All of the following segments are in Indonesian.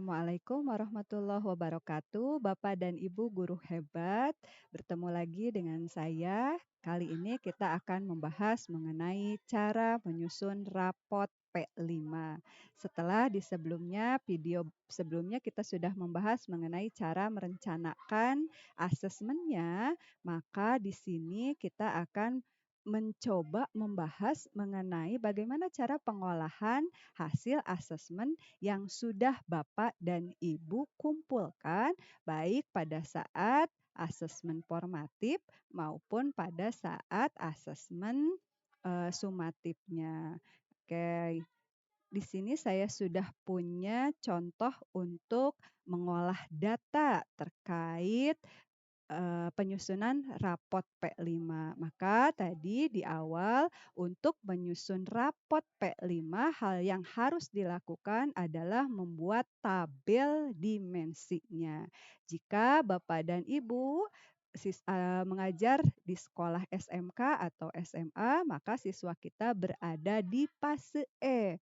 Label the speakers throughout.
Speaker 1: Assalamualaikum warahmatullahi wabarakatuh, Bapak dan Ibu guru hebat. Bertemu lagi dengan saya. Kali ini kita akan membahas mengenai cara menyusun rapot P5. Setelah di video sebelumnya kita sudah membahas mengenai cara merencanakan asesmennya, maka di sini kita akan mencoba membahas mengenai bagaimana cara pengolahan hasil asesmen yang sudah Bapak dan Ibu kumpulkan baik pada saat asesmen formatif maupun pada saat asesmen sumatifnya. Oke, di sini saya sudah punya contoh untuk mengolah data terkait penyusunan rapot P5. Maka tadi di awal untuk menyusun rapot P5 hal yang harus dilakukan adalah membuat tabel dimensinya. Jika Bapak dan Ibu mengajar di sekolah SMK atau SMA, maka siswa kita berada di fase E.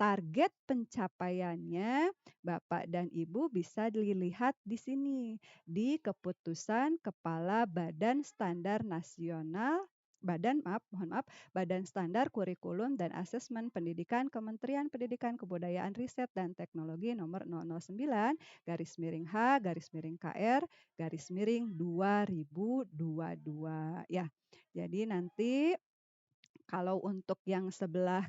Speaker 1: Target pencapaiannya Bapak dan Ibu bisa dilihat di sini di keputusan Kepala Badan Standar Nasional Badan Standar Kurikulum dan Asesmen Pendidikan Kementerian Pendidikan Kebudayaan Riset dan Teknologi nomor 009/H-2022 ya. Jadi nanti kalau untuk yang sebelah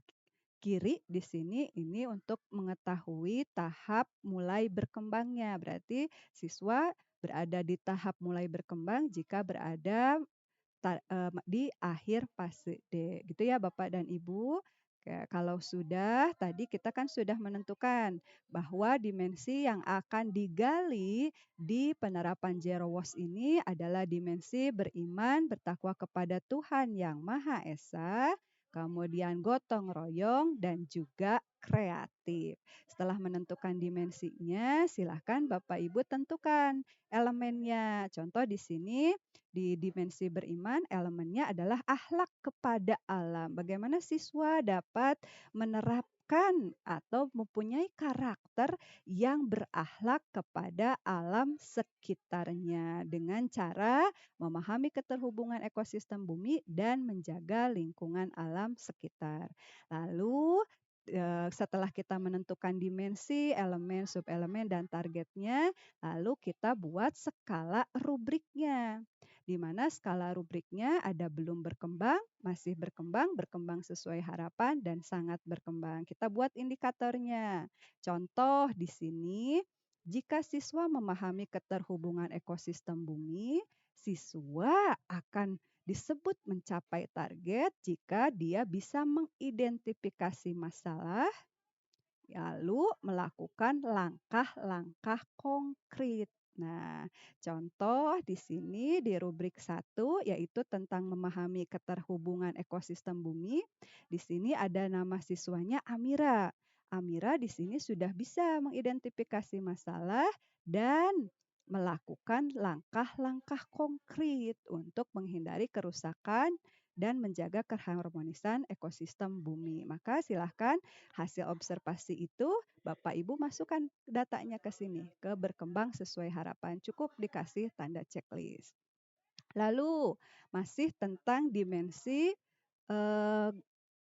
Speaker 1: kiri di sini ini untuk mengetahui tahap mulai berkembangnya. Berarti siswa berada di tahap mulai berkembang jika berada di akhir fase D. Gitu ya Bapak dan Ibu. Kalau sudah, tadi kita kan sudah menentukan bahwa dimensi yang akan digali di penerapan Zero Waste ini adalah dimensi beriman, bertakwa kepada Tuhan Yang Maha Esa, kemudian gotong royong, dan juga kreatif. Setelah menentukan dimensinya, silakan Bapak Ibu tentukan elemennya. Contoh di sini di dimensi beriman, elemennya adalah akhlak kepada alam. Bagaimana siswa dapat menerapkan atau mempunyai karakter yang berakhlak kepada alam sekitarnya dengan cara memahami keterhubungan ekosistem bumi dan menjaga lingkungan alam sekitar. Lalu setelah kita menentukan dimensi, elemen, subelemen, dan targetnya, lalu kita buat skala rubriknya. Di mana skala rubriknya ada belum berkembang, masih berkembang, berkembang sesuai harapan, dan sangat berkembang. Kita buat indikatornya. Contoh di sini, jika siswa memahami keterhubungan ekosistem bumi, siswa akan disebut mencapai target jika dia bisa mengidentifikasi masalah, lalu melakukan langkah-langkah konkret. Nah, contoh di sini di rubrik 1 yaitu tentang memahami keterhubungan ekosistem bumi. Di sini ada nama siswanya Amira. Amira di sini sudah bisa mengidentifikasi masalah dan melakukan langkah-langkah konkret untuk menghindari kerusakan dan menjaga keharmonisan ekosistem bumi. Maka silahkan hasil observasi itu Bapak Ibu masukkan datanya ke sini, ke berkembang sesuai harapan. Cukup dikasih tanda checklist. Lalu masih tentang dimensi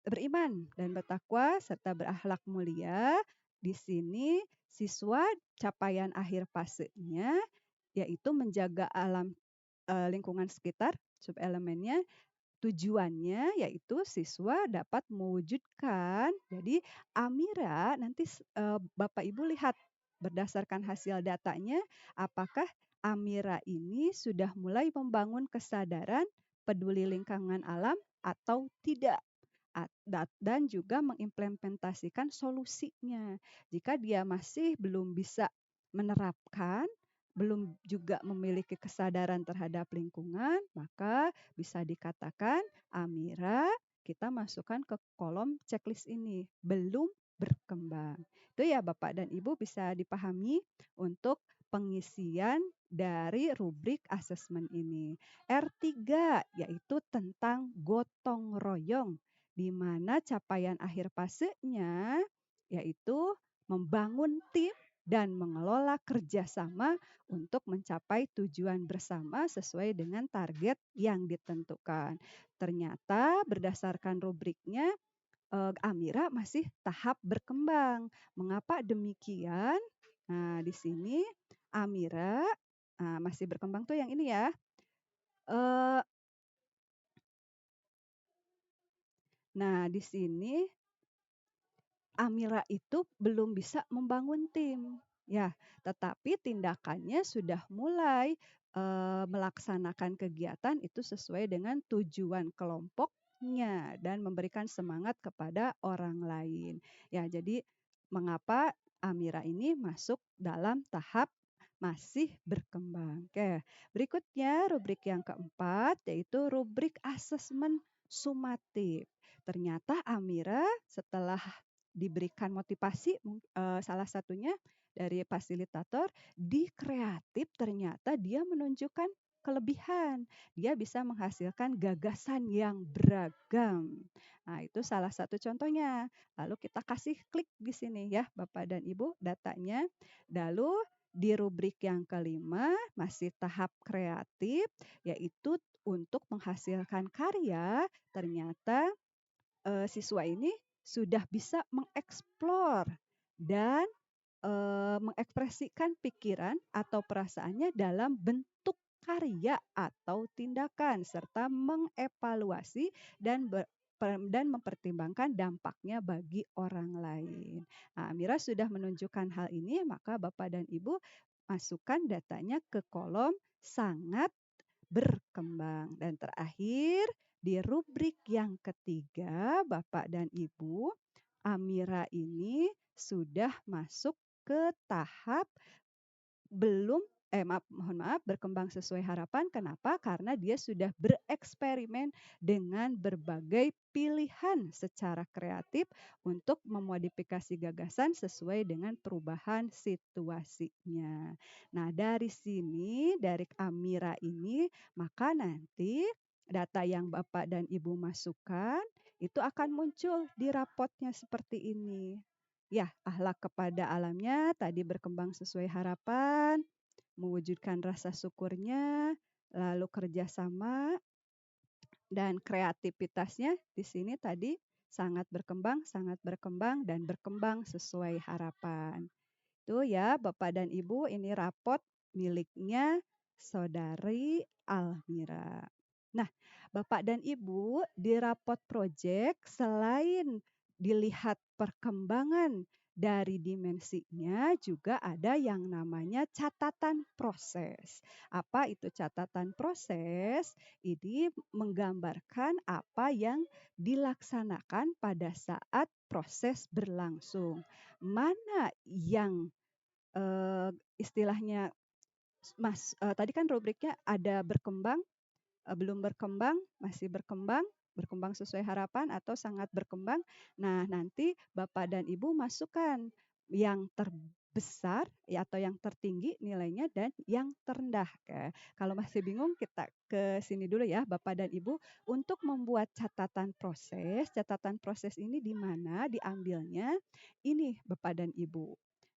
Speaker 1: beriman dan bertakwa serta berakhlak mulia. Di sini siswa capaian akhir fasenya yaitu menjaga alam lingkungan sekitar, subelemennya. Tujuannya yaitu siswa dapat mewujudkan. Jadi Amira nanti Bapak Ibu lihat berdasarkan hasil datanya apakah Amira ini sudah mulai membangun kesadaran peduli lingkungan alam atau tidak dan juga mengimplementasikan solusinya. Jika dia masih belum bisa menerapkan, belum juga memiliki kesadaran terhadap lingkungan, maka bisa dikatakan Amira kita masukkan ke kolom checklist ini, belum berkembang. Itu ya Bapak dan Ibu bisa dipahami untuk pengisian dari rubrik asesmen ini. R3 yaitu tentang gotong royong, di mana capaian akhir fasenya yaitu membangun tim dan mengelola kerjasama untuk mencapai tujuan bersama sesuai dengan target yang ditentukan. Ternyata berdasarkan rubriknya, Amira masih tahap berkembang. Mengapa demikian? Nah, di sini Amira masih berkembang tuh yang ini ya. Eee, nah, di sini Amira itu belum bisa membangun tim. Ya, tetapi tindakannya sudah mulai melaksanakan kegiatan itu sesuai dengan tujuan kelompoknya dan memberikan semangat kepada orang lain. Ya, jadi mengapa Amira ini masuk dalam tahap masih berkembang. Oke, berikutnya rubrik yang keempat yaitu rubrik asesmen sumatif. Ternyata Amira setelah diberikan motivasi salah satunya dari fasilitator, di kreatif ternyata dia menunjukkan kelebihan. Dia bisa menghasilkan gagasan yang beragam. Nah, itu salah satu contohnya. Lalu kita kasih klik di sini ya, Bapak dan Ibu, datanya. Lalu di rubrik yang kelima masih tahap kreatif, yaitu untuk menghasilkan karya. Ternyata siswa ini sudah bisa mengeksplor dan mengekspresikan pikiran atau perasaannya dalam bentuk karya atau tindakan serta mengevaluasi dan dan mempertimbangkan dampaknya bagi orang lain. Nah, Mira sudah menunjukkan hal ini, maka Bapak dan Ibu masukkan datanya ke kolom sangat berkembang. Dan terakhir, di rubrik yang ketiga, Bapak dan Ibu, Amira ini sudah masuk ke tahap belum mohon maaf, berkembang sesuai harapan. Kenapa? Karena dia sudah bereksperimen dengan berbagai pilihan secara kreatif untuk memodifikasi gagasan sesuai dengan perubahan situasinya. Nah, dari sini, dari Amira ini, maka nanti data yang Bapak dan Ibu masukkan itu akan muncul di rapotnya seperti ini. Ya, akhlak kepada alamnya tadi berkembang sesuai harapan, mewujudkan rasa syukurnya, lalu kerjasama dan kreativitasnya di sini tadi sangat berkembang dan berkembang sesuai harapan. Itu ya Bapak dan Ibu, ini rapot miliknya Saudari Almira. Nah, Bapak dan Ibu, di rapot proyek selain dilihat perkembangan dari dimensinya juga ada yang namanya catatan proses. Apa itu catatan proses? Ini menggambarkan apa yang dilaksanakan pada saat proses berlangsung. Mana yang istilahnya tadi kan rubriknya ada berkembang, belum berkembang, masih berkembang, berkembang sesuai harapan atau sangat berkembang. Nah, nanti Bapak dan Ibu masukkan yang terbesar ya atau yang tertinggi nilainya dan yang terendah. Kalau masih bingung kita ke sini dulu ya Bapak dan Ibu untuk membuat catatan proses ini di mana diambilnya ini Bapak dan Ibu.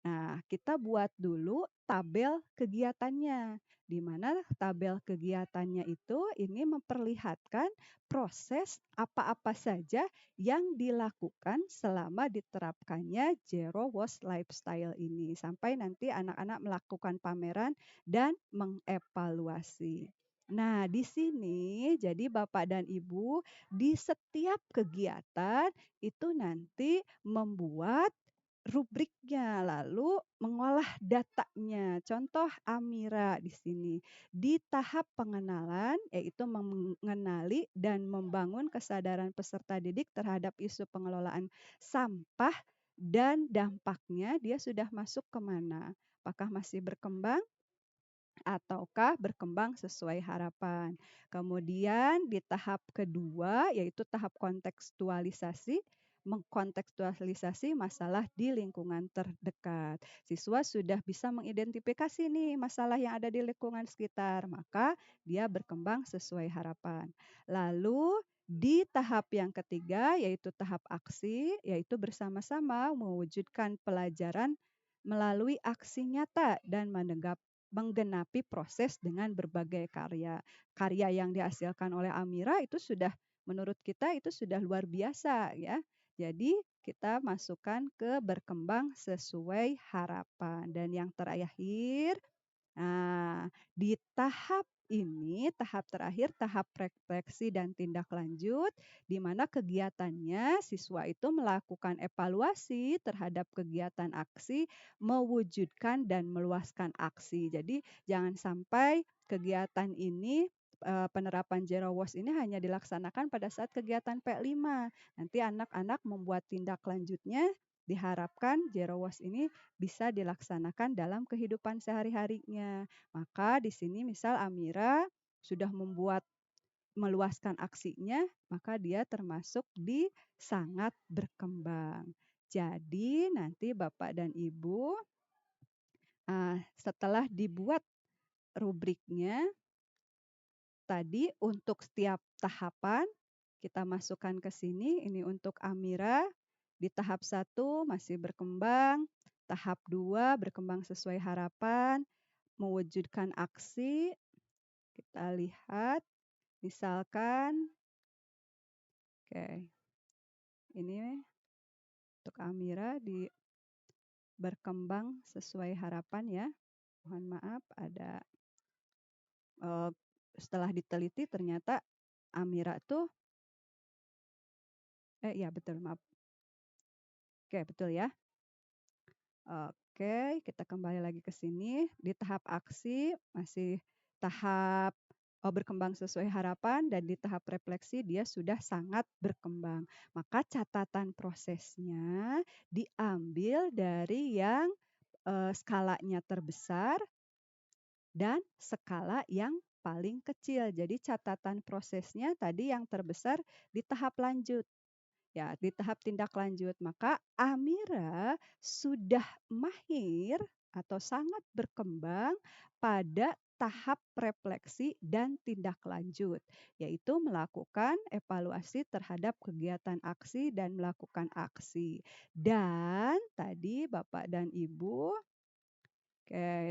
Speaker 1: Nah, kita buat dulu tabel kegiatannya di mana tabel kegiatannya itu ini memperlihatkan proses apa-apa saja yang dilakukan selama diterapkannya zero waste lifestyle ini sampai nanti anak-anak melakukan pameran dan mengevaluasi. Nah, di sini jadi Bapak dan Ibu di setiap kegiatan itu nanti membuat rubriknya, lalu mengolah datanya. Contoh Amira di sini. Di tahap pengenalan, yaitu mengenali dan membangun kesadaran peserta didik terhadap isu pengelolaan sampah dan dampaknya, dia sudah masuk kemana? Apakah masih berkembang? Ataukah berkembang sesuai harapan. Kemudian di tahap kedua yaitu tahap kontekstualisasi, mengkontekstualisasi masalah di lingkungan terdekat. Siswa sudah bisa mengidentifikasi nih masalah yang ada di lingkungan sekitar, maka dia berkembang sesuai harapan. Lalu di tahap yang ketiga yaitu tahap aksi, yaitu bersama-sama mewujudkan pelajaran melalui aksi nyata dan menggenapi proses dengan berbagai karya. Karya yang dihasilkan oleh Amira itu sudah menurut kita itu sudah luar biasa ya. Jadi kita masukkan ke berkembang sesuai harapan. Dan yang terakhir, nah, di tahap ini, tahap terakhir, tahap refleksi dan tindak lanjut, di mana kegiatannya siswa itu melakukan evaluasi terhadap kegiatan aksi, mewujudkan dan meluaskan aksi. Jadi jangan sampai kegiatan ini penerapan zero waste ini hanya dilaksanakan pada saat kegiatan P5. Nanti anak-anak membuat tindak lanjutnya, diharapkan zero waste ini bisa dilaksanakan dalam kehidupan sehari-harinya. Maka di sini misal Amira sudah membuat meluaskan aksinya, maka dia termasuk di sangat berkembang. Jadi nanti Bapak dan Ibu setelah dibuat rubriknya tadi untuk setiap tahapan kita masukkan ke sini. Ini untuk Amira di tahap 1 masih berkembang, tahap 2 berkembang sesuai harapan, mewujudkan aksi. Kita lihat misalkan oke. Ini untuk Amira di berkembang sesuai harapan ya. Mohon maaf ada setelah diteliti ternyata Amira tuh ya betul, maaf. Oke, betul ya. Oke, kita kembali lagi ke sini. Di tahap aksi masih tahap berkembang sesuai harapan dan di tahap refleksi dia sudah sangat berkembang. Maka catatan prosesnya diambil dari yang skalanya terbesar dan skala yang paling kecil. Jadi catatan prosesnya tadi yang terbesar di tahap lanjut. Ya, di tahap tindak lanjut. Maka Amira sudah mahir atau sangat berkembang pada tahap refleksi dan tindak lanjut, yaitu melakukan evaluasi terhadap kegiatan aksi dan melakukan aksi. Dan tadi Bapak dan Ibu,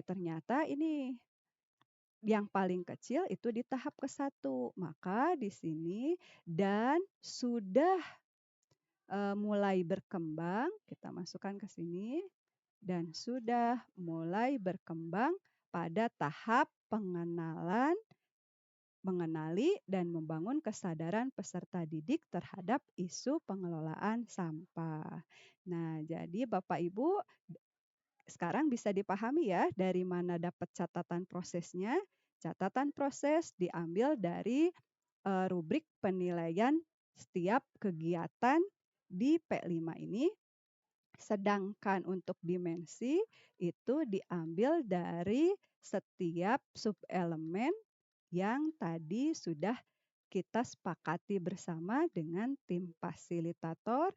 Speaker 1: ternyata ini yang paling kecil itu di tahap ke-1. Maka di sini dan sudah mulai berkembang, kita masukkan ke sini, dan sudah mulai berkembang pada tahap pengenalan, mengenali dan membangun kesadaran peserta didik terhadap isu pengelolaan sampah. Nah, jadi Bapak Ibu sekarang bisa dipahami ya dari mana dapat catatan prosesnya. Catatan proses diambil dari rubrik penilaian setiap kegiatan di P5 ini. Sedangkan untuk dimensi itu diambil dari setiap subelemen yang tadi sudah kita sepakati bersama dengan tim fasilitator,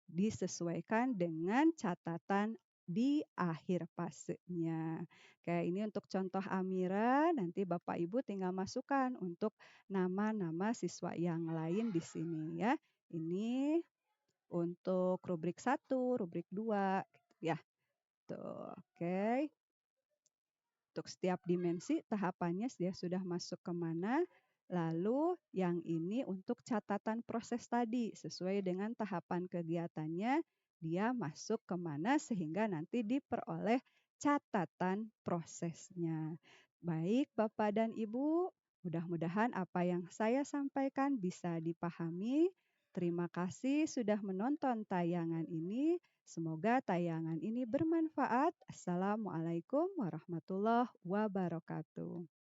Speaker 1: disesuaikan dengan catatan di akhir fasenya. Oke, ini untuk contoh Amira, nanti Bapak Ibu tinggal masukkan untuk nama-nama siswa yang lain di sini ya. Ini untuk rubrik 1, rubrik 2 gitu ya. Tuh, oke. Untuk setiap dimensi tahapannya dia sudah masuk ke mana. Lalu yang ini untuk catatan proses tadi sesuai dengan tahapan kegiatannya dia masuk ke mana sehingga nanti diperoleh catatan prosesnya. Baik Bapak dan Ibu, mudah-mudahan apa yang saya sampaikan bisa dipahami. Terima kasih sudah menonton tayangan ini. Semoga tayangan ini bermanfaat. Assalamualaikum warahmatullahi wabarakatuh.